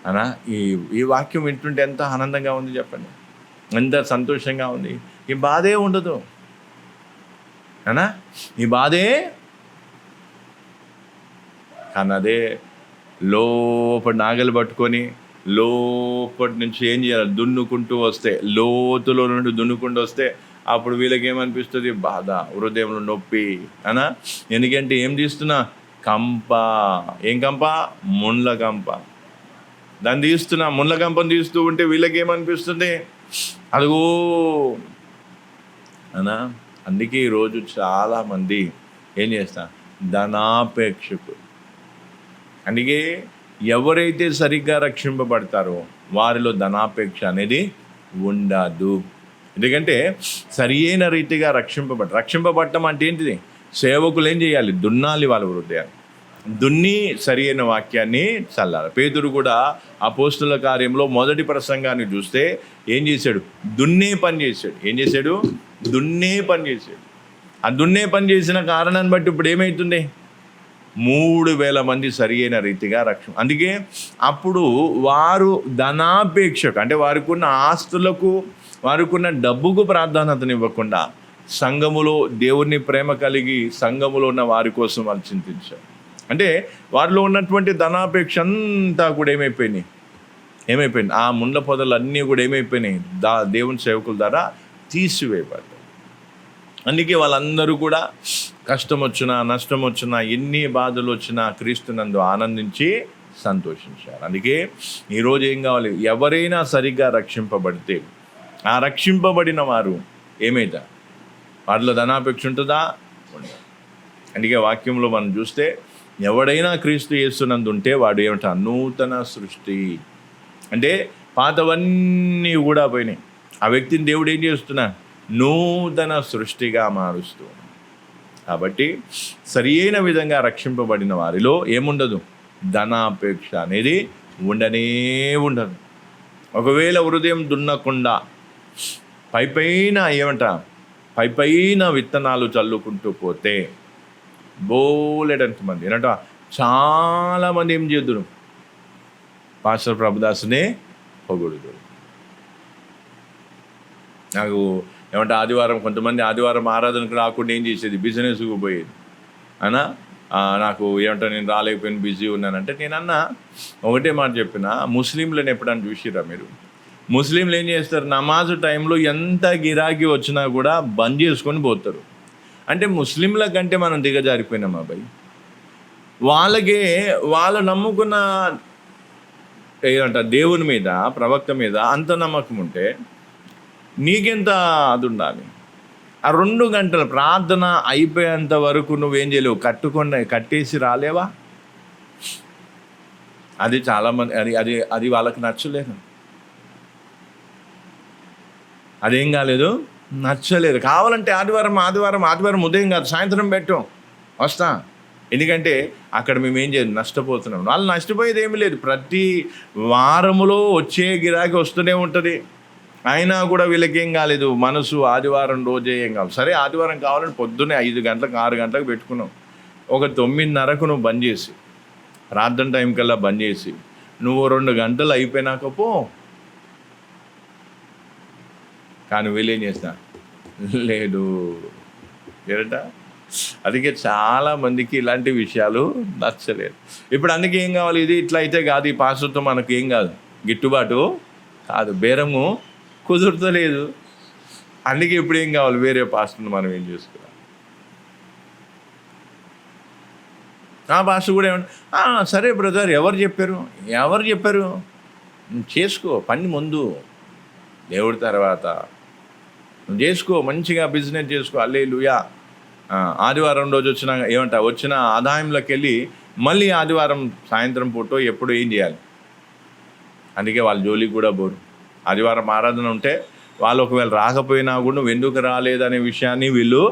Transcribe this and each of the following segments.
అనా ఈ ఈ వాక్యం వింటుంటే ఎంత ఆనందంగా ఉంది చెప్పండి, ఎంత సంతోషంగా ఉంది. ఈ బాధే ఉండదు అనా, ఈ బాధే. కానీ అదే లోపటి నాగలి పట్టుకొని లోపటి నుంచి ఏం చేయాలి, దున్నుకుంటూ వస్తే, లోతులో నుండి దున్నుకుంటూ వస్తే అప్పుడు వీళ్ళకి ఏమనిపిస్తుంది, బాధ, హృదయంలో నొప్పి అనా. ఎందుకంటే ఏం తీస్తున్నా, కంప. ఏం కంప, ముండ్ల కంప. దాన్ని తీస్తున్నా, ముండ్ల కంపను తీస్తూ ఉంటే వీళ్ళకి ఏమనిపిస్తుంది, అదిగో అనా. అందుకే ఈరోజు చాలామంది ఏం చేస్తా, ధనాపేక్షకు. అందుకే ఎవరైతే సరిగ్గా రక్షింపబడతారో వారిలో ధనాపేక్ష అనేది ఉండదు. ఎందుకంటే సరి అయిన రీతిగా రక్షింపబడటం అంటే ఏంటిది, సేవకులు ఏం చేయాలి, దున్నాలి వాళ్ళ హృదయాన్ని, దున్ని సరి అయిన వాక్యాన్ని చల్లాలి. పేతురు కూడా అపోస్తుల కార్యంలో మొదటి ప్రసంగాన్ని చూస్తే ఏం చేశాడు, దున్నే పని చేశాడు. ఏం చేశాడు, దున్నే పని చేశాడు. ఆ దున్నే పని చేసిన కారణాన్ని బట్టి ఇప్పుడు ఏమవుతుంది, 3,000 మంది సరి అయిన రీతిగా అందుకే అప్పుడు వారు ధనాపేక్షకు, అంటే వారికి ఉన్న ఆస్తులకు, వారికి ఉన్న డబ్బుకు ప్రాధాన్యతను ఇవ్వకుండా సంఘములో దేవుని ప్రేమ కలిగి సంఘములో ఉన్న వారి కోసం వాళ్ళు చింతించారు. అంటే వారిలో ఉన్నటువంటి ధనాపేక్ష అంతా కూడా ఏమైపోయింది, ఆ ముండ్ల పొదలు అన్నీ కూడా ఏమైపోయినాయి, దేవుని సేవకుల ద్వారా తీసివేయబడ్డాయి. అందుకే వాళ్ళందరూ కూడా కష్టం వచ్చినా, నష్టం వచ్చినా, ఎన్ని బాధలు వచ్చినా క్రీస్తునందు ఆనందించి సంతోషించారు. అందుకే ఈరోజు ఏం కావాలి, ఎవరైనా సరిగ్గా రక్షింపబడితే ఆ రక్షింపబడిన వారు ఏమైతా, వారిలో ధనాపేక్ష ఉంటుందా, ఉండదు. అందుకే వాక్యంలో మనం చూస్తే ఎవడైనా క్రీస్తు యేసునందు ఉంటే వాడు ఏమిటా, నూతన సృష్టి. అంటే పాతవన్నీ కూడా పోయినాయి. ఆ వ్యక్తిని దేవుడు ఏం చేస్తున్నా, నూతన సృష్టిగా మారుస్తూ. కాబట్టి సరి అయిన విధంగా రక్షింపబడిన వారిలో ఏముండదు, ధనాపేక్ష అనేది ఉండనే ఉండదు. ఒకవేళ హృదయం దున్నకుండా పైపైన విత్తనాలు చల్లుకుంటూ పోతే బోలెడంత మంది ఏంటంట, చాలామంది ఏం చేద్దురు, పాస్టర్ ప్రభుదాసునే పొగుడుదురు. నాకు ఏమంటే ఆదివారం కొంతమంది ఆదివారం ఆరాధనకు రాకుండా ఏం చేసేది, బిజినెస్కు పోయేది. అన్నా నాకు ఏమంటా, నేను రాలేకపోయిన, బిజీ ఉన్నానంటే నేనన్నా ఒకటే మాట చెప్పిన, ముస్లింలను ఎప్పుడన్నా చూసిరా మీరు, ముస్లింలు ఏం చేస్తారు, నమాజు టైంలో ఎంత గిరాకీ వచ్చినా కూడా బంద్ చేసుకొని పోతారు. అంటే ముస్లింల కంటే మనం దిగజారిపోయినాం అబ్బాయి. వాళ్ళు నమ్ముకున్న ఏమంట దేవుని మీద, ప్రవక్త మీద అంత నమ్మకం ఉంటే నీకెంత అది ఉండాలి. ఆ 2 గంటల ప్రార్థన అయిపోయేంత వరకు నువ్వేం చేయలేవు, కట్టేసి రాలేవా. అది చాలామంది అది వాళ్ళకి నచ్చలేదు, అదేం కాలేదు, నచ్చలేదు. కావాలంటే ఆదివారం ఉదయం కాదు, సాయంత్రం పెట్టాం, వస్తా. ఎందుకంటే అక్కడ మేము ఏం చేయదు, నష్టపోతున్నాం. వాళ్ళు నష్టపోయేది ఏమీ లేదు, ప్రతి వారములో వచ్చే గిరాకీ వస్తూనే ఉంటుంది. అయినా కూడా వీళ్ళకి ఏం కాలేదు, మనసు ఆదివారం రోజే ఏం కావాలి. సరే ఆదివారం కావాలని పొద్దున్నే 5 గంటలకు 6 గంటలకు పెట్టుకున్నాం, ఒక 9:30కు నువ్వు బంద్ చేసి, ప్రార్థన టైం కల్లా బంద్ చేసి నువ్వు 2 గంటలు అయిపోయినాక పో. కానీ వీళ్ళేం చేస్తా లేదు ఏరట. అందుకే చాలామందికి ఇలాంటి విషయాలు నచ్చలేదు. ఇప్పుడు అందుకే ఏం కావాలి, ఇది ఇట్లా అయితే కాదు, ఈ పాస్టర్తో మనకు ఏం కాదు, గిట్టుబాటు కాదు, బేరము కుదురుతలేదు. అందుకే ఇప్పుడు ఏం కావాలి, వేరే పాస్టర్ని మనం ఏం చేసుకోవాలి. ఆ పాస్టర్ కూడా ఏమంటే, సరే బ్రదర్, ఎవరు చెప్పారు చేసుకో, పని ముందు దేవుడి తర్వాత నువ్వు చేసుకో, మంచిగా బిజినెస్ చేసుకో, హల్లెలూయా. ఆదివారం రోజు వచ్చిన ఆదాయంలోకి వెళ్ళి మళ్ళీ ఆదివారం సాయంత్రం పూట ఎప్పుడు ఏం చేయాలి. అందుకే వాళ్ళ జోలికి కూడా పోరు. ఆదివారం ఆరాధన ఉంటే వాళ్ళు ఒకవేళ రాకపోయినా కూడా నువ్వు ఎందుకు రాలేదనే విషయాన్ని వీళ్ళు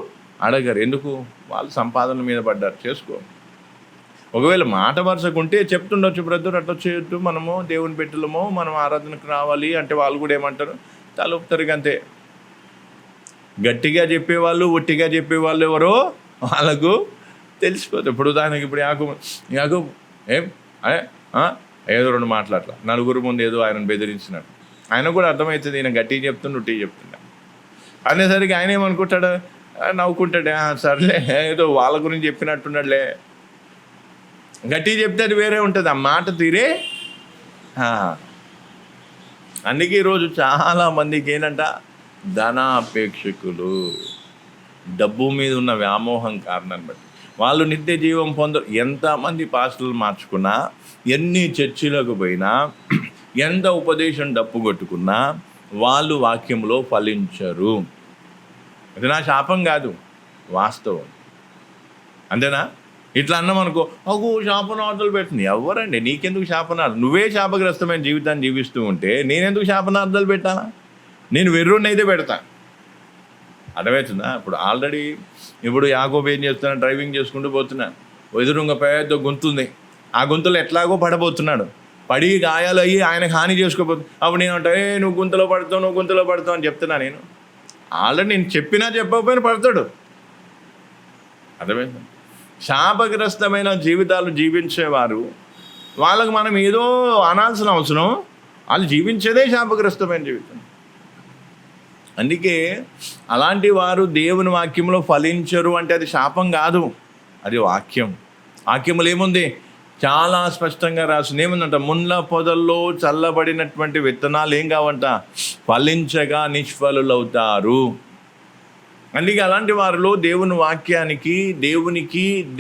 అడగరు. ఎందుకు, వాళ్ళు సంపాదన మీద పడ్డారు, చేసుకో. ఒకవేళ మాట వరుసకుంటే చెప్తుండొచ్చు, బ్రదర్ అట్లా చేయొద్దు, మనము దేవుని బిడ్డలము, మనం ఆరాధనకు రావాలి అంటే వాళ్ళు కూడా ఏమంటారు, తలుపుతారు. అంతే. గట్టిగా చెప్పేవాళ్ళు, ఒట్టిగా చెప్పేవాళ్ళు ఎవరో వాళ్ళకు తెలిసిపోతుంది. ఇప్పుడు ఉదాహరణకి ఇప్పుడు యాకోబు ఏం ఏదో 2 మాట్లాడలా, నలుగురు ముందు ఏదో ఆయనను బెదిరించినట్టు. ఆయన కూడా అర్థమవుతుంది, ఈయన గట్టిగా చెప్తుండు, టీ చెప్తుండ అనేసరికి ఆయన ఏమనుకుంటాడు, నవ్వుకుంటాడు, సర్లే ఏదో వాళ్ళ గురించి చెప్పినట్టున్నాడులే. గట్టిగా చెప్తే అది వేరే ఉంటుంది, ఆ మాట తీరే. అందుకే ఈరోజు చాలామందికి ఏంటంట, ధనాపేక్షకులు, డబ్బు మీద ఉన్న వ్యామోహం కారణాన్ని బట్టి వాళ్ళు నిత్య జీవం పొందరు. ఎంతమంది పాస్టర్లు మార్చుకున్నా, ఎన్ని చర్చిలకు పోయినా, ఎంత ఉపదేశం డప్పు కొట్టుకున్నా వాళ్ళు వాక్యంలో ఫలించరు. అది నా శాపం కాదు, వాస్తవం. అంతేనా? ఇట్లా అన్నామనుకో, శాపనార్థాలు పెట్టింది. ఎవరండి నీకెందుకు శాపనార్థం? నువ్వే శాపగ్రస్తమైన జీవితాన్ని జీవిస్తూ ఉంటే నేనెందుకు శాపనార్థాలు పెట్టాలా? నేను వెర్రుని అయితే పెడతా. అర్థమవుతుందా? ఇప్పుడు యాకోబు ఏం చేస్తున్నా, డ్రైవింగ్ చేసుకుంటూ పోతున్నా, ఎదురుగా పెద్ద గొంతుంది, ఆ గొంతులో ఎట్లాగో పడబోతున్నాడు, పడి గాయాలు అయ్యి ఆయనకు హాని చేసుకోబోతుంది. అప్పుడు నేను అంటే నువ్వు గుంతలో పడతావు అని చెప్తున్నా. నేను చెప్పినా చెప్పకపోయినా పడతాడు. అర్థమైంది? శాపగ్రస్తమైన జీవితాలు జీవించేవారు, వాళ్ళకు మనం ఏదో అనాల్సిన అవసరం, వాళ్ళు జీవించేదే శాపగ్రస్తమైన జీవితం. అందుకే అలాంటి వారు దేవుని వాక్యంలో ఫలించరు అంటే అది శాపం కాదు, అది వాక్యం. వాక్యములు ఏముంది? చాలా స్పష్టంగా రాసింది. ఏముందంట, ముళ్ళ పొదల్లో చల్లబడినటువంటి విత్తనాలు ఏం కావంట, ఫలించగా నిష్ఫలులవుతారు. అందుకే అలాంటి వారిలో దేవుని వాక్యానికి,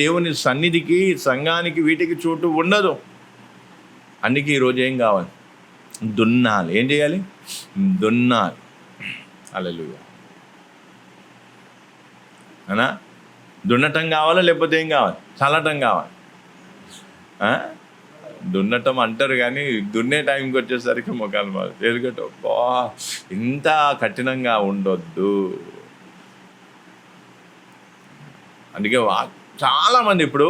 దేవుని సన్నిధికి, సంఘానికి, వీటికి చోటు ఉండదు. అందుకే ఈరోజు ఏం కావాలి? దున్నాలి. ఏం చేయాలి? దున్నాలి. హల్లెలూయా. అనా దున్నటం కావాలా, లేకపోతే ఏం కావాలి? చల్లటం కావాలి. దున్నటం అంటారు కానీ దున్నే టైంకి వచ్చేసరికి మొఖాలు మారు. ఎందుకంటే ఇంత కఠినంగా ఉండొద్దు. అందుకే చాలామంది ఇప్పుడు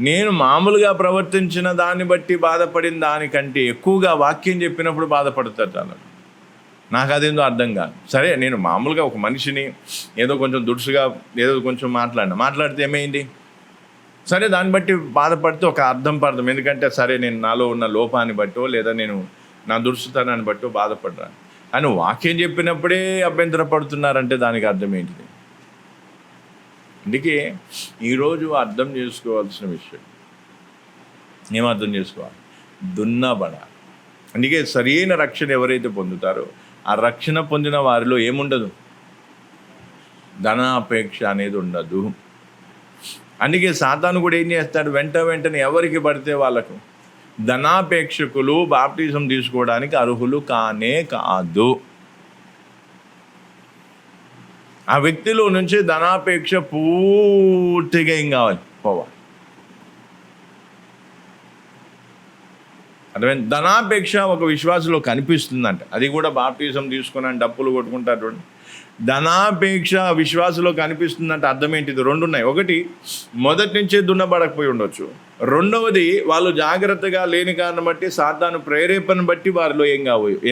నేను మామూలుగా ప్రవర్తించిన దాన్ని బట్టి బాధపడిన దానికంటే ఎక్కువగా వాక్యం చెప్పినప్పుడు బాధపడతారు చాలా. నాకు అదేందో అర్థం కాదు. సరే, నేను మామూలుగా ఒక మనిషిని ఏదో కొంచెం దుడుసుగా ఏదో కొంచెం మాట్లాడితే ఏమైంది? సరే, దాన్ని బట్టి బాధపడితే ఒక అర్థం పడతాం. ఎందుకంటే సరే, నేను నాలో ఉన్న లోపాన్ని బట్టో లేదా నేను నా దురుసుతనాన్ని బట్టో బాధపడ్డాను. అని వాక్యం చెప్పినప్పుడే అభ్యంతర పడుతున్నారంటే దానికి అర్థం ఏంటిది? అందుకే ఈరోజు అర్థం చేసుకోవాల్సిన విషయం ఏమర్థం చేసుకోవాలి? దున్నబడాలి. అందుకే సరైన రక్షణ ఎవరైతే పొందుతారో ఆ రక్షణ పొందిన వారిలో ఏముండదు? ధనాపేక్ష అనేది ఉండదు. అందుకే సాతాను కూడా ఏం చేస్తాడు? వెంటనే ఎవరికి పడితే వాళ్ళకు ధనాపేక్షకులు బాప్టిజం తీసుకోవడానికి అర్హులు కానే కాదు. ఆ వ్యక్తిలో నుంచి ధనాపేక్ష పూర్తిగా ఏం కావాలి? పోవాలి. అదే ధనాపేక్ష ఒక విశ్వాసంలో కనిపిస్తుందంట. అది కూడా బాప్టిజం తీసుకుని డప్పులు కొట్టుకుంటారు. ధనాపేక్ష విశ్వాసంలో కనిపిస్తుందంటే అర్థం ఏంటిది? 2 ఉన్నాయి. ఒకటి, మొదటి నుంచే దున్నబడకపోయి ఉండొచ్చు. రెండవది, వాళ్ళు జాగ్రత్తగా లేని కారణం బట్టి సాతాను ప్రేరేపణ బట్టి వారిలో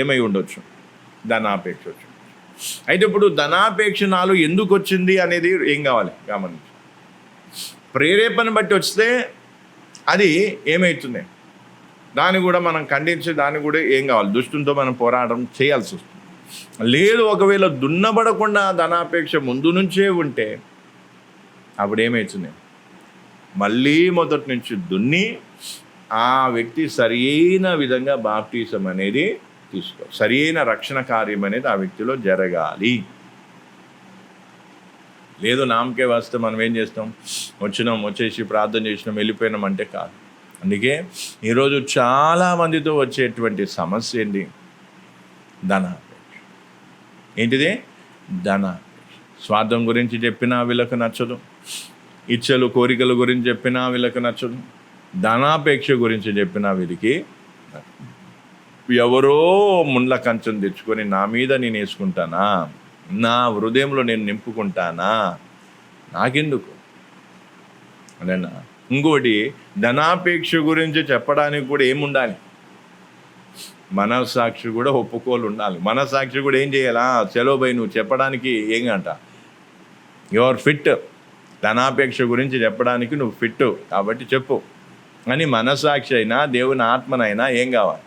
ఏమై ఉండొచ్చు? ధనాపేక్ష వచ్చి. అయితే ఇప్పుడు ధనాపేక్ష నాలో ఎందుకు వచ్చింది అనేది ఏం కావాలి? గమనించి. ప్రేరేపణ బట్టి వస్తే అది ఏమవుతుంది? దాన్ని కూడా మనం ఖండించి దాన్ని కూడా ఏం కావాలి? దుష్టునితో మనం పోరాటం చేయాల్సి వస్తుంది. లేదు, ఒకవేళ దున్నబడకుండా ధనాపేక్ష ముందు నుంచే ఉంటే అప్పుడు ఏమవుతుంది? మళ్ళీ మొదటి నుంచి దున్ని ఆ వ్యక్తి సరైన విధంగా బాప్టిజం అనేది సరైన రక్షణ కార్యం అనేది ఆ వ్యక్తిలో జరగాలి. లేదు, నామకే వస్తే మనం ఏం చేస్తాం? వచ్చేసి ప్రార్థన చేసినాం, వెళ్ళిపోయినాం అంటే కాదు. అందుకే ఈరోజు చాలామందితో వచ్చేటువంటి సమస్య ఏంటి? ధనాపేక్ష. ఏంటిది? ధనాపేక్ష. స్వార్థం గురించి చెప్పినా వీళ్ళకు నచ్చదు, ఇచ్చలు కోరికల గురించి చెప్పినా వీళ్ళకు నచ్చదు, ధనాపేక్ష గురించి చెప్పినా వీరికి ఎవరో ముండ్ల కంచెం తెచ్చుకొని నా మీద నేను వేసుకుంటానా, నా హృదయంలో నేను నింపుకుంటానా, నాకెందుకు అదేనా? ఇంకోటి, ధనాపేక్ష గురించి చెప్పడానికి కూడా ఏముండాలి? మనస్సాక్షి కూడా ఒప్పుకోలు ఉండాలి. మనస్సాక్షి కూడా ఏం చేయాలా? సెలవుపై నువ్వు చెప్పడానికి ఏం అంట, యు ఆర్ ఫిట్. ధనాపేక్ష గురించి చెప్పడానికి నువ్వు ఫిట్ కాబట్టి చెప్పు అని మనసాక్షి అయినా దేవుని ఆత్మనైనా ఏం కావాలి?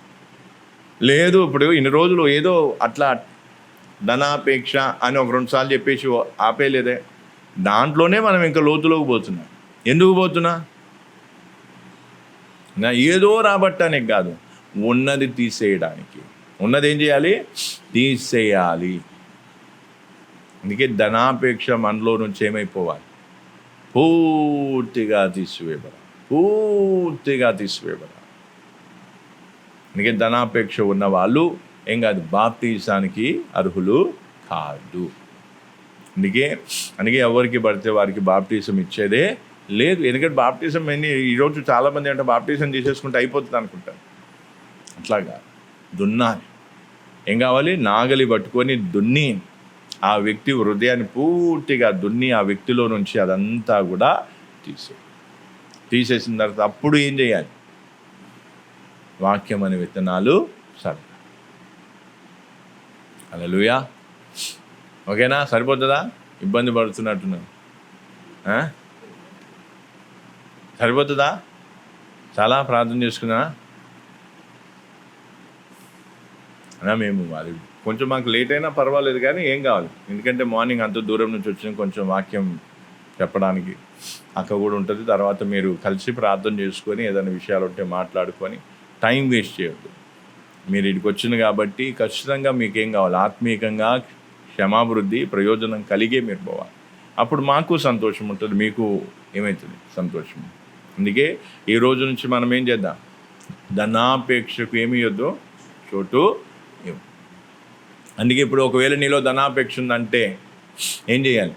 లేదు. ఇప్పుడు ఇన్ని రోజులు ఏదో అట్లా ధనాపేక్ష అని ఒక 2 సార్లు చెప్పేసి ఆపేయలేదే. దాంట్లోనే మనం ఇంకా లోతులోకి పోతున్నాం. ఎందుకు పోతున్నా? ఏదో రాబట్టడానికి కాదు, ఉన్నది తీసేయడానికి. ఉన్నది ఏం చేయాలి? తీసేయాలి. అందుకే ధనాపేక్ష మనలో నుంచి ఏమైపోవాలి? పూర్తిగా తీసివేయబడాలి. అందుకే ధనాపేక్ష ఉన్న వాళ్ళు ఏం కాదు, బాప్తీసానికి అర్హులు కాదు. అందుకే ఎవరికి పడితే వారికి బాప్తీసం ఇచ్చేదే లేదు. ఎందుకంటే బాప్తీసం ఈరోజు చాలామంది అంటే బాప్తీసం తీసేసుకుంటే అయిపోతుంది అనుకుంటారు. అట్లాగా దున్నాలి. ఏం కావాలి? నాగలి పట్టుకొని దున్ని ఆ వ్యక్తి హృదయాన్ని పూర్తిగా దున్ని ఆ వ్యక్తిలో నుంచి అదంతా కూడా తీసేసిన తర్వాత అప్పుడు ఏం చేయాలి? వాక్యం అనే విత్తనాలు సరే. హల్లెలూయా. ఓకేనా? సరిపోతుందా? ఇబ్బంది పడుతున్నట్టున్నాను. సరిపోతుందా? చాలా ప్రార్థన చేసుకున్నా మేము అది కొంచెం మాకు లేట్ అయినా పర్వాలేదు, కానీ ఏం కావాలి, ఎందుకంటే మార్నింగ్ అంత దూరం నుంచి వచ్చిన కొంచెం వాక్యం చెప్పడానికి అక్క కూడా ఉంటుంది. తర్వాత మీరు కలిసి ప్రార్థన చేసుకొని ఏదైనా విషయాలు ఉంటే మాట్లాడుకొని టైం వేస్ట్ చేయొద్దు. మీరు ఇక్కడికి వచ్చింది కాబట్టి ఖచ్చితంగా మీకేం కావాలి? ఆత్మీయంగా క్షమాభివృద్ధి ప్రయోజనం కలిగే మీరు పోవాలి. అప్పుడు మాకు సంతోషం ఉంటుంది, మీకు ఏమవుతుంది? సంతోషం. అందుకే ఈ రోజు నుంచి మనం ఏం చేద్దాం? ధనాపేక్షకు ఏమి ఇవ్వద్దు, చోటు ఇవ్వు. అందుకే ఇప్పుడు ఒకవేళ నీలో ధనాపేక్ష ఉందంటే ఏం చేయాలి?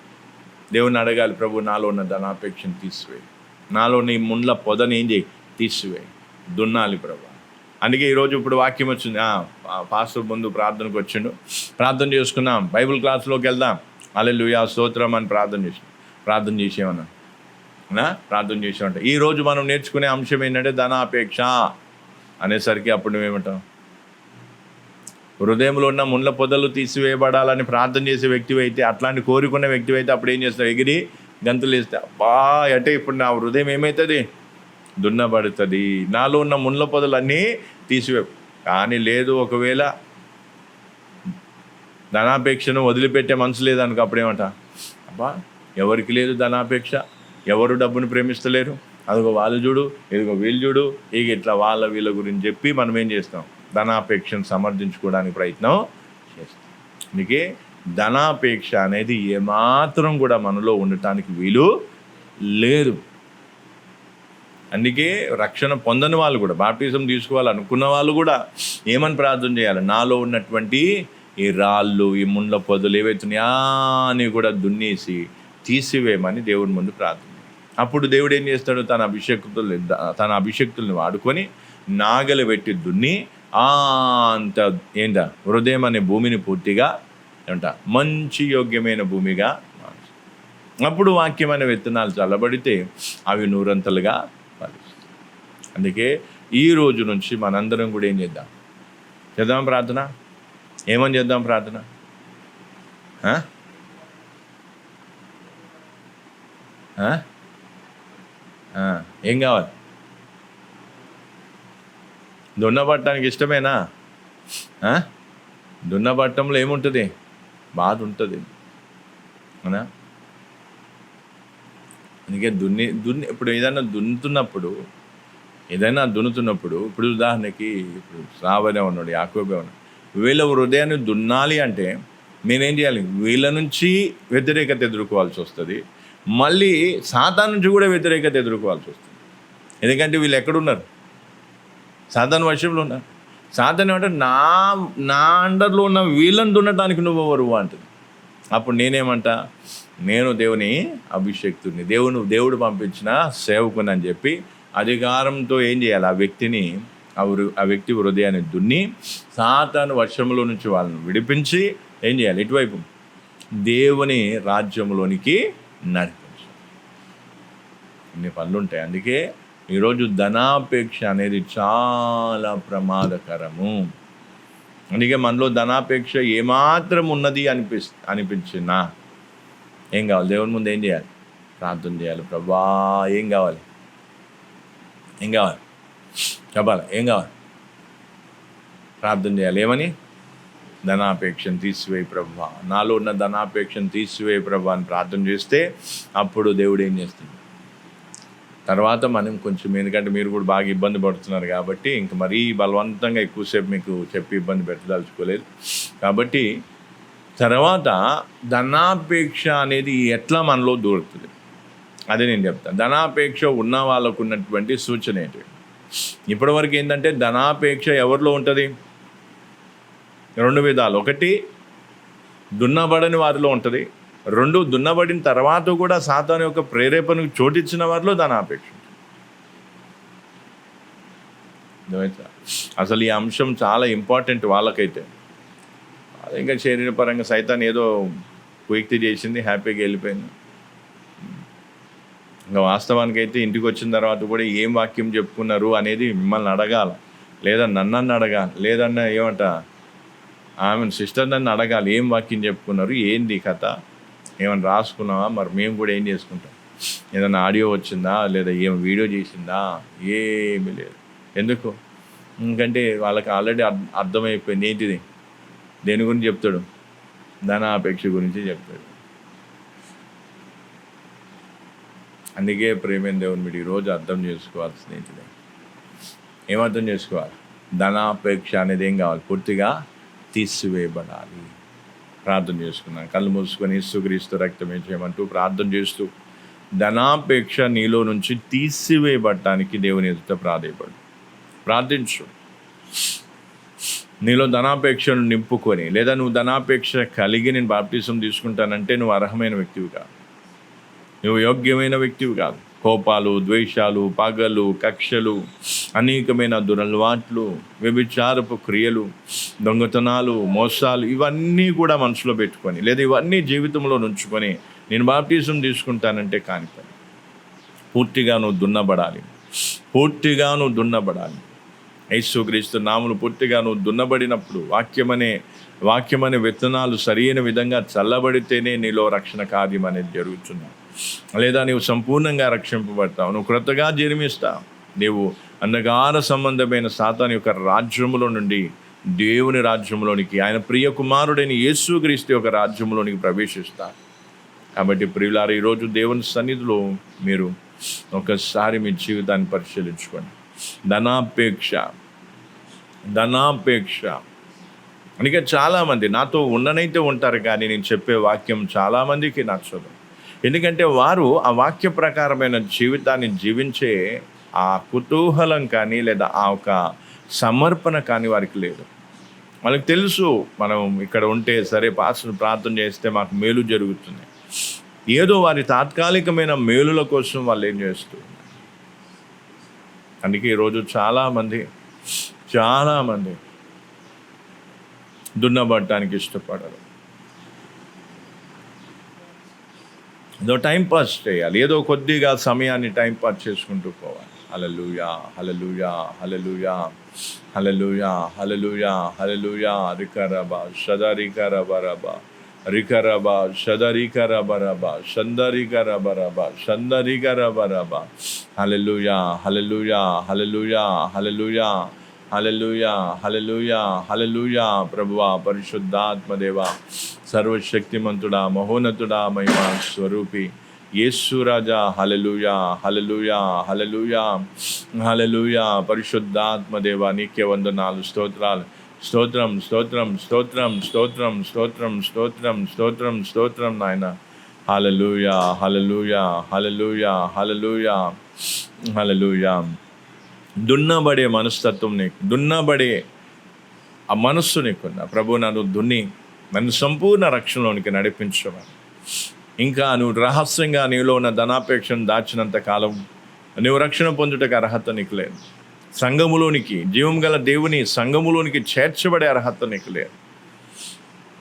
దేవుని అడగాలి, ప్రభు నాలో ఉన్న ధనాపేక్షను తీసివేయి, నాలో నీ ముండ్ల పొదని ఏం చేయి? తీసివేయి, దున్నాలి ప్రభు. అందుకే ఈరోజు ఇప్పుడు వాక్యం వచ్చింది, పాస్టర్ ముందు ప్రార్థనకు వచ్చిండు, ప్రార్థన చేసుకున్నాం, బైబిల్ క్లాస్లోకి వెళ్దాం, హల్లెలూయా స్తోత్రం అని ప్రార్థన చేసేమన్నా ప్రార్థన చేసామంట. ఈరోజు మనం నేర్చుకునే అంశం ఏంటంటే ధనాపేక్ష అనేసరికి అప్పుడు నువ్వేమంటావు? హృదయంలో ఉన్న ముండ్ల పొదలు తీసివేయబడాలని ప్రార్థన చేసే వ్యక్తివి అయితే, అట్లాంటి కోరుకునే వ్యక్తివి అయితే అప్పుడు ఏం చేస్తావు? ఎగిరి గంతులు వేస్తే అబ్బా అంటే ఇప్పుడు నా హృదయం ఏమవుతుంది? దున్నబడుతుంది, నాలో ఉన్న ముండ్ల పొదలన్నీ తీసివే. కానీ లేదు, ఒకవేళ ధనాపేక్షను వదిలిపెట్టే మనసు లేదనుకో, అప్పుడేమంట? అబ్బా ఎవరికి లేదు ధనాపేక్ష, ఎవరు డబ్బును ప్రేమిస్తలేరు, అదిగో వాళ్ళు చూడు, ఇదిగో వీళ్ళు చూడు, ఇక ఇట్లా వీళ్ళ గురించి చెప్పి మనం ఏం చేస్తాం? ధనాపేక్షను సమర్థించుకోవడానికి ప్రయత్నం చేస్తాం. అందుకే ధనాపేక్ష అనేది ఏమాత్రం కూడా మనలో ఉండటానికి వీలు లేదు. అందుకే రక్షణ పొందని వాళ్ళు కూడా, బాప్టిజం తీసుకోవాలనుకున్న వాళ్ళు కూడా ఏమని ప్రార్థన చేయాలి? నాలో ఉన్నటువంటి ఈ రాళ్ళు, ఈ ముండ్ల పొదలు ఏవైతున్నాయా అని కూడా దున్నేసి తీసివేయమని దేవుడి ముందు ప్రార్థన. అప్పుడు దేవుడు ఏం చేస్తాడు? తన అభిషక్తుల్ని వాడుకొని నాగలి పెట్టి దున్ని అంత హృదయం అనే భూమిని పూర్తిగా మంచి యోగ్యమైన భూమిగా అప్పుడు వాక్యం అనే విత్తనాలు చల్లబడితే అవి నూరంతలుగా ఫలిస్తాయి. అందుకే ఈ రోజు నుంచి మనందరం కూడా ఏం చేద్దాం ప్రార్థన? ఏమని చేద్దాం ప్రార్థన? ఏం కావాలి? దున్నబట్టడానికి ఇష్టమేనా? దున్నబట్టంలో ఏముంటుంది? బాధ ఉంటుంది, అవునా? అందుకే ఇప్పుడు ఏదైనా దున్నుతున్నప్పుడు ఇప్పుడు ఉదాహరణకి ఇప్పుడు శ్రావణే ఉన్నాడు, యాకోబే ఉన్నాడు, వీళ్ళ హృదయాన్ని దున్నాలి అంటే నేనేం చేయాలి? వీళ్ళ నుంచి వ్యతిరేకత ఎదుర్కోవాల్సి వస్తుంది, మళ్ళీ సాతాను నుంచి కూడా వ్యతిరేకత ఎదుర్కోవాల్సి వస్తుంది. ఎందుకంటే వీళ్ళు ఎక్కడున్నారు? సాతాను వశంలో ఉన్నారు. సాతాను ఏమంటే నా అండర్లో ఉన్న వీళ్ళని దున్నటానికి నువ్వు ఎవరు అంటుంది. అప్పుడు నేనేమంటా? నేను దేవుని అభిషక్తుని, దేవుడు పంపించిన సేవకుని అని చెప్పి అధికారంతో ఏం చేయాలి? ఆ వ్యక్తి హృదయాన్ని దున్ని సాతాను వర్షంలో నుంచి వాళ్ళని విడిపించి ఏం చేయాలి? ఇటువైపు దేవుని రాజ్యంలోనికి నడిపించాలి. ఇన్ని పనులు ఉంటాయి. అందుకే ఈరోజు ధనాపేక్ష అనేది చాలా ప్రమాదకరము. అందుకే మనలో ధనాపేక్ష ఏమాత్రం ఉన్నది అనిపించినా ఏం కావాలి? దేవుని ముందు ఏం చేయాలి? ప్రార్థన చేయాలి. ప్రభా ఏం కావాలి? ఏం కావాలి చెప్పాలి, ఏం కావాలి? ప్రార్థన చేయాలి. ఏమని? ధనాపేక్షను తీసివేయి ప్రభువా, నాలో ఉన్న ధనాపేక్షను తీసివేయి ప్రభువా అని ప్రార్థన చేస్తే అప్పుడు దేవుడు ఏం చేస్తుంది? తర్వాత మనం కొంచెం, ఎందుకంటే మీరు కూడా బాగా ఇబ్బంది పడుతున్నారు కాబట్టి ఇంక మరీ బలవంతంగా ఎక్కువసేపు మీకు చెప్పి ఇబ్బంది పెట్టదలుచుకోలేదు కాబట్టి, తర్వాత ధనాపేక్ష అనేది ఎట్లా మనలో దూరుతుంది అదే నేను చెప్తాను. ధనాపేక్ష ఉన్న వాళ్ళకు ఉన్నటువంటి సూచన ఏంటి? ఇప్పటివరకు ఏంటంటే ధనాపేక్ష ఎవరిలో ఉంటుంది? 2 విధాలు. ఒకటి, దున్నబడని వారిలో ఉంటుంది. 2, దున్నబడిన తర్వాత కూడా సాతాను యొక్క ప్రేరేపణకు చోటిచ్చిన వారిలో ధనాపేక్ష ఉంటుంది. అసలు ఈ అంశం చాలా ఇంపార్టెంట్ వాళ్ళకైతే. అది ఇంకా శరీరపరంగా సైతాన్ ఏదో కుయుక్తి చేసింది, హ్యాపీగా వెళ్ళిపోయింది. ఇంకా వాస్తవానికి అయితే ఇంటికి వచ్చిన తర్వాత కూడా ఏం వాక్యం చెప్పుకున్నారు అనేది మిమ్మల్ని అడగాల, లేదా నన్ను అడగాలి, లేదన్నా ఏమంట ఆమె సిస్టర్ నన్ను అడగాలి, ఏం వాక్యం చెప్పుకున్నారు, ఏంది కథ, ఏమైనా రాసుకున్నావా, మరి మేము కూడా ఏం చేసుకుంటాం, ఏదైనా ఆడియో వచ్చిందా, లేదా ఏం వీడియో చేసిందా, ఏమీ లేదు. ఎందుకు? ఎందుకంటే వాళ్ళకి ఆల్రెడీ అర్థమైపోయింది. ఏంటిది? దేని గురించి చెప్తాడు? ధనాపేక్ష గురించి చెప్తాడు. అందుకే ప్రేమైన దేవుని మీరు ఈరోజు అర్థం చేసుకోవాల్సింది ఏంటిది? ఏమర్థం చేసుకోవాలి? ధనాపేక్ష అనేది ఏం కావాలి? పూర్తిగా తీసివేయబడాలి. ప్రార్థన చేసుకున్నాను, కళ్ళు మూసుకొని యేసుక్రీస్తు రక్తమే చేయమంటూ ప్రార్థన చేస్తూ ధనాపేక్ష నీలో నుంచి తీసివేయబడటానికి దేవుని ఎదుట ప్రార్థించు. నీలో ధనాపేక్షను నింపుకొని, లేదా నువ్వు ధనాపేక్ష కలిగి నేను బాప్టిజం తీసుకుంటానంటే నువ్వు అర్హమైన వ్యక్తివి కాదు, నువ్వు యోగ్యమైన వ్యక్తివి కాదు. కోపాలు, ద్వేషాలు, పగలు, కక్షలు, అనేకమైన దురలవాట్లు, వ్యభిచారపు క్రియలు, దొంగతనాలు, మోసాలు, ఇవన్నీ కూడా మనసులో పెట్టుకొని, లేదా ఇవన్నీ జీవితంలో నుంచుకొని నేను బాప్టిజం తీసుకుంటానంటే కాని పని. పూర్తిగా నువ్వు దున్నబడాలి. యేసుక్రీస్తు నామములో పూర్తిగా నువ్వు దున్నబడినప్పుడు వాక్యమనే విత్తనాలు సరైన విధంగా చల్లబడితేనే నీలో రక్షణ కార్యం అనేది జరుగుతుంది. లేదా నీవు సంపూర్ణంగా రక్షింపబడతావు, నువ్వు క్రొత్తగా జన్మిస్తావు. నీవు అంధకార సంబంధమైన సాతాను యొక్క రాజ్యములో నుండి దేవుని రాజ్యంలోనికి, ఆయన ప్రియ కుమారుడైన యేసుక్రీస్తు యొక్క రాజ్యంలోనికి ప్రవేశిస్తావు. కాబట్టి ప్రియులారా, ఈరోజు దేవుని సన్నిధిలో మీరు ఒకసారి మీ జీవితాన్ని పరిశీలించుకోండి. ధనాపేక్ష అందుకే చాలామంది నాతో ఉండనైతే ఉంటారు, కానీ నేను చెప్పే వాక్యం చాలామందికి నచ్చదు. ఎందుకంటే వారు ఆ వాక్య ప్రకారమైన జీవితాన్ని జీవించే ఆ కుతూహలం కానీ, లేదా ఆ ఒక సమర్పణ కానీ వారికి లేదు. వాళ్ళకి తెలుసు మనం ఇక్కడ ఉంటే సరే, పాస్టర్ ప్రార్థన చేస్తే మాకు మేలు జరుగుతుంది. ఏదో వారి తాత్కాలికమైన మేలుల కోసం వాళ్ళు ఏం చేస్తూ ఉన్నారు. అందుకే ఈరోజు చాలామంది దున్నబడటానికి ఇష్టపడరు. ఏదో టైంపాస్ చేయాలి, ఏదో కొద్దిగా సమయాన్ని టైంపాస్ చేసుకుంటూ పోవాలి. హల్లెలూయా, హల్లెలూయా, హల్లెలూయా, హల్లెలూయా, హల్లెలూయా, హల్లెలూయా. రికరబా షదరికరబరబా, రికరబా షదరికరబరబా, షందరికరబరబా, షందరికరబరబా. హల్లెలూయా, హల్లెలూయా, హల్లెలూయా, హల్లెలూయా, హల్లెలూయా, హల్లెలూయా, హల్లెలూయా. ప్రభువా, పరిశుద్ధాత్మదేవా, సర్వశక్తిమంతుడా, మహోన్నతుడా, మహిమా స్వరూపి యేసు రాజా, హల్లెలూయా, హల్లెలూయా, హల్లెలూయా, హల్లెలూయా. పరిశుద్ధాత్మదేవా, నీకే వందనాలు, స్తోత్రాలు. స్తోత్రం, స్తోత్రం, స్తోత్రం, స్తోత్రం, స్తోత్రం, స్తోత్రం, స్తోత్రం, స్తోత్రం నాయన. హల్లెలూయా, హల్లెలూయా, హల్లెలూయా, హల్లెలూయా, హల్లెలూయా. దున్నబడే మనస్తత్వం నీకు, దున్నబడే ఆ మనస్సు నీకున్న ప్రభు, నన్ను సంపూర్ణ రక్షణలోనికి నడిపించమని. ఇంకా నువ్వు రహస్యంగా నీలో ఉన్న ధనాపేక్షను దాచినంత కాలం నువ్వు రక్షణ పొందుటకు అర్హత నీకు లేదు. సంఘములోనికి, జీవం గల దేవుని సంఘములోనికి చేర్చబడే అర్హత నీకు లేదు.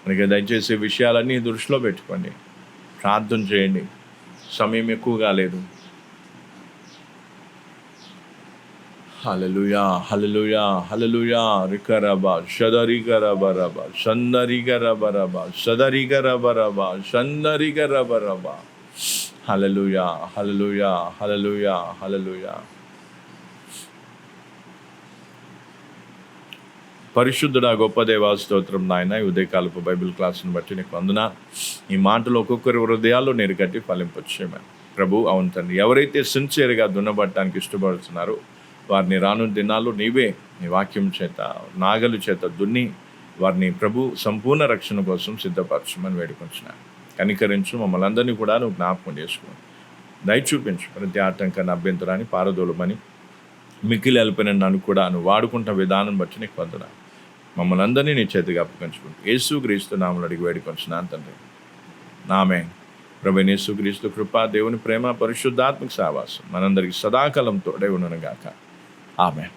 అందుకే దయచేసి విషయాలన్నీ దృష్టిలో పెట్టుకోండి, ప్రార్థన చేయండి. సమయం ఎక్కువగా లేదు. హల్లెలూయా, హల్లెలూయా, హల్లెలూయా. రికరబా షదరికరబరబా, షందరికరబరబా, షదరికరబరబా, షందరికరబరబా. హల్లెలూయా, హల్లెలూయా, హల్లెలూయా, హల్లెలూయా. పరిశుద్ధుడా గొప్ప దేవా స్తోత్రం నాయన. ఈ ఉదయకాలపు బైబిల్ క్లాసును బట్టి నీకు వందనాలు. ఈ మాటలు ఒక్కొక్కరి హృదయాల్లో నీరు కట్టి ఫలింపచేయమని ప్రభు. అవును తండ్రి, ఎవరైతే సిన్సియర్గా దున్నబట్టడానికి ఇష్టపడుతున్నారో వారిని రానున్న దినాల్లో నీవే నీ వాక్యం చేత, నాగలు చేత దున్ని వారిని ప్రభు సంపూర్ణ రక్షణ కోసం సిద్ధపరచమని వేడుకొంచున్నాను. కనికరించు, మమ్మల్ని అందరినీ కూడా నువ్వు జ్ఞాపకం చేసుకో, దయ చూపించు. ప్రతి ఆటంకాన్ని, అభ్యంతరాన్ని పారదోలమని మిక్కిలి అల్పిన నన్ను కూడా నువ్వు వాడుకుంటున్న విధానం బట్టి నీకు వందనాలు. మమ్మల్ని అందరినీ నీ చేతిగా అప్పగించుకుంటూ యేసుక్రీస్తు నామములో అడిగి వేడుకొంచున్నాను తండ్రి, ఆమేన్. ప్రభువైన యేసుక్రీస్తు కృప, దేవుని ప్రేమ, పరిశుద్ధాత్మక సహవాసం మనందరికీ సదాకాలం తోడై ఉండును గాక. ఆమేన్.